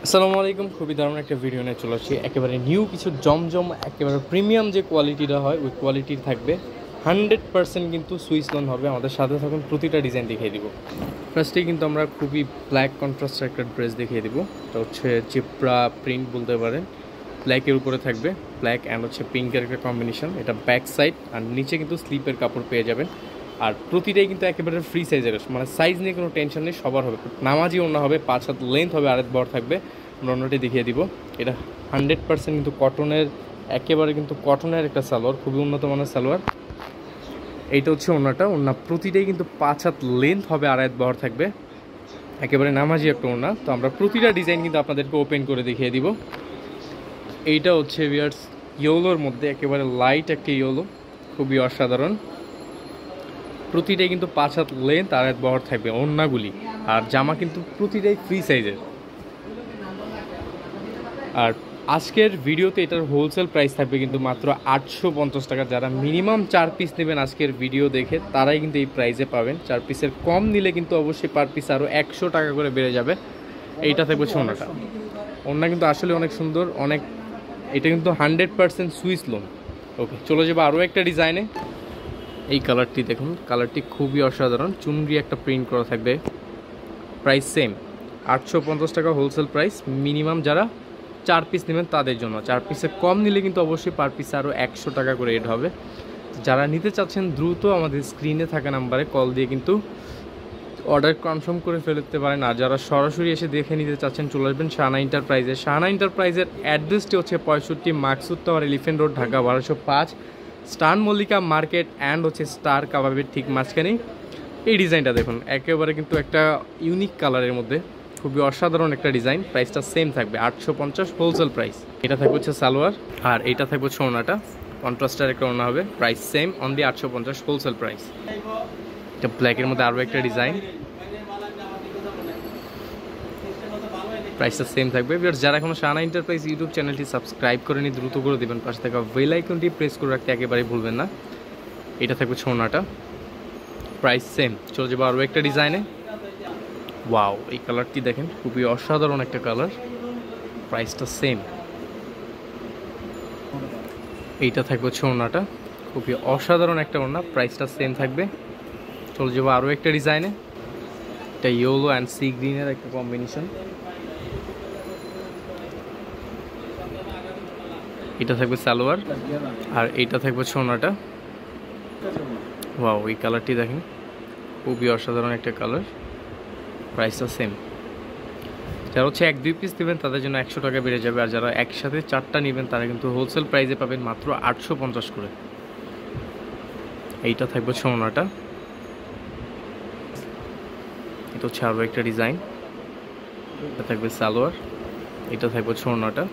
আসসালামু আলাইকুম। খুবই দারুণ একটা ভিডিও নিয়ে চলে আসছি। একেবারে নিউ কিছু জমজম, একেবারে প্রিমিয়াম যে কোয়ালিটিটা হয় ওই কোয়ালিটির থাকবে। 100% কিন্তু সুইস লোন হবে। আমাদের সাথে থাকুন, প্রতিটা ডিজাইন দেখিয়ে দিব। ফার্স্টেই কিন্তু আমরা খুবই ব্ল্যাক কন্ট্রাস্টের একটা ড্রেস দেখিয়ে দিব। এটা হচ্ছে জিব্রা প্রিন্ট বলতে পারেন। ব্ল্যাকের উপরে থাকবে ব্ল্যাক অ্যান্ড হচ্ছে পিঙ্কের একটা কম্বিনেশন। এটা ব্যাক সাইড আর নিচে কিন্তু স্লিপের কাপড় পেয়ে যাবেন। আর প্রতিটাই কিন্তু একেবারে ফ্রি সাইজের, মানে সাইজ নিয়ে কোনো টেনশন নেই, সবার হবে। নামাজি ওড়না হবে, 5 হাত লেন্থ হবে, আরেক বড় থাকবে। আমরা অন্যটি দেখিয়ে দিব। এটা 100% কিন্তু কটনের, একেবারে কিন্তু কটনের একটা সালোয়ার, খুবই উন্নত মানের সালোয়ার। এইটা হচ্ছে ওড়নাটা। ওড়না প্রতিটাই কিন্তু 5 হাত লেন্থ হবে, আড়াইত বহর থাকবে। একেবারে নামাজি একটা ওড়না। তো আমরা প্রতিটা ডিজাইন কিন্তু আপনাদেরকে ওপেন করে দেখিয়ে দিব। এইটা হচ্ছে ভিউয়ার্স ইয়েলোর মধ্যে, একেবারে লাইট একটা ইয়েলো, খুবই অসাধারণ। প্রতিটাই কিন্তু 5 হাত লেন্থ আর এক বহর থাকবে ওড়নাগুলি। আর জামা কিন্তু প্রতিটাই ফ্রি সাইজের। আর আজকের ভিডিওতে এটার হোলসেল প্রাইস থাকবে কিন্তু মাত্র 850 টাকা। যারা মিনিমাম 4 পিস নেবেন আজকের ভিডিও দেখে, তারাই কিন্তু এই প্রাইসে পাবেন। 4 পিসের কম নিলে কিন্তু অবশ্যই পার পিস আরও 100 টাকা করে বেড়ে যাবে। এইটা থাকবে ওড়নাটা। ওড়না কিন্তু আসলে অনেক সুন্দর, অনেক। এটা কিন্তু 100% সুইস লোন। ওকে, চলে যাবো আরও একটা ডিজাইনে। এই কালারটি দেখুন, কালারটি খুবই অসাধারণ। চুনরি একটা প্রিন্ট করা থাকবে। প্রাইস সেম 850 টাকা হোলসেল প্রাইস। মিনিমাম যারা 4 পিস নেবেন তাদের জন্য। 4 পিসের কম নিলে কিন্তু অবশ্যই পার পিসে আরও 100 টাকা করে রেট হবে। যারা নিতে চাচ্ছেন দ্রুত আমাদের স্ক্রিনে থাকা নাম্বারে কল দিয়ে কিন্তু অর্ডার কনফার্ম করে ফেলতে পারেন। আর যারা সরাসরি এসে দেখে নিতে চাচ্ছেন, চলে আসবেন শাহানা এন্টারপ্রাইজে। শাহানা এন্টারপ্রাইজের অ্যাড্রেসটি হচ্ছে 65 Maksud tower, elephant road, Dhaka 1205। Star Mallika market and হচ্ছে স্টার কাবাবের ঠিক মাঝখানেই। এই ডিজাইনটা দেখুন, একেবারে কিন্তু একটা ইউনিক কালারের মধ্যে, খুবই অসাধারণ একটা ডিজাইন। প্রাইসটা সেম থাকবে 850 হোলসেল প্রাইস। এটা থাকবে হচ্ছে সালোয়ার, আর এটা থাকবে হচ্ছে ওড়নাটা। কন্ট্রাস্টার একটা ওড়না হবে। Price same, only 850 wholesale price. এটা ব্ল্যাকের মধ্যে আরও একটা ডিজাইন। প্রাইসটা সেম থাকবে। যারা এখনো শাহানা এন্টারপ্রাইজ ইউটিউব চ্যানেলটি সাবস্ক্রাইব করেনি, দ্রুত করে দেবেন। পাশে থাকা বেল আইকনটি প্রেস করে রাখতে একেবারেই ভুলবেন না। এটা থাকবে ওড়নাটা। Price same. চলে যাবো আরও একটা ডিজাইনে। ওয়াও, এই কালারটি দেখেন, খুবই অসাধারণ একটা কালার। প্রাইসটা সেম। এইটা থাকবে ওড়নাটা, খুবই অসাধারণ একটা ওড়না। প্রাইসটা সেম থাকবে। চলে যাবো আরও একটা ডিজাইনে। এটা ইয়েলো অ্যান্ড সি গ্রিনের একটা কম্বিনেশন। এটা থাকবে সালোয়ার, আর এইটা থাকবে ওড়নাটা। ওয়াও, এই কালারটি দেখেন, খুবই অসাধারণ একটা কালার। প্রাইসটা সেম। যারা হচ্ছে 1-2 পিস নেবেন তাদের জন্য 100 টাকা বেড়ে যাবে। আর যারা একসাথে 4টা নেবেন তারা কিন্তু হোলসেল প্রাইসে পাবেন মাত্র 850 করে। এইটা থাকবে ওড়নাটা। এটা হচ্ছে আরও একটা ডিজাইন। এটা থাকবে সালোয়ার, এটা থাকবে ওড়নাটা।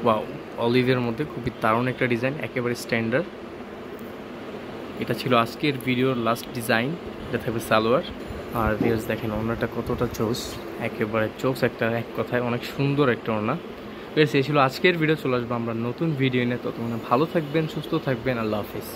ওয়াও, অলিভের মধ্যে খুবই দারুণ একটা ডিজাইন, একেবারে স্ট্যান্ডার্ড। এটা ছিল আজকের ভিডিওর লাস্ট ডিজাইন। এটা থাকবে সালোয়ার। আর ভিউয়ার্স দেখেন ওড়নাটা কতটা জোস, একেবারে জোস একটা, এক কথায় অনেক সুন্দর একটা ওড়না। ভিউয়ার্স, এই ছিল আজকের ভিডিও। চলে আসবো আমরা নতুন ভিডিও নিয়ে। ততক্ষণ ভালো থাকবেন, সুস্থ থাকবেন। আল্লাহ হাফিজ।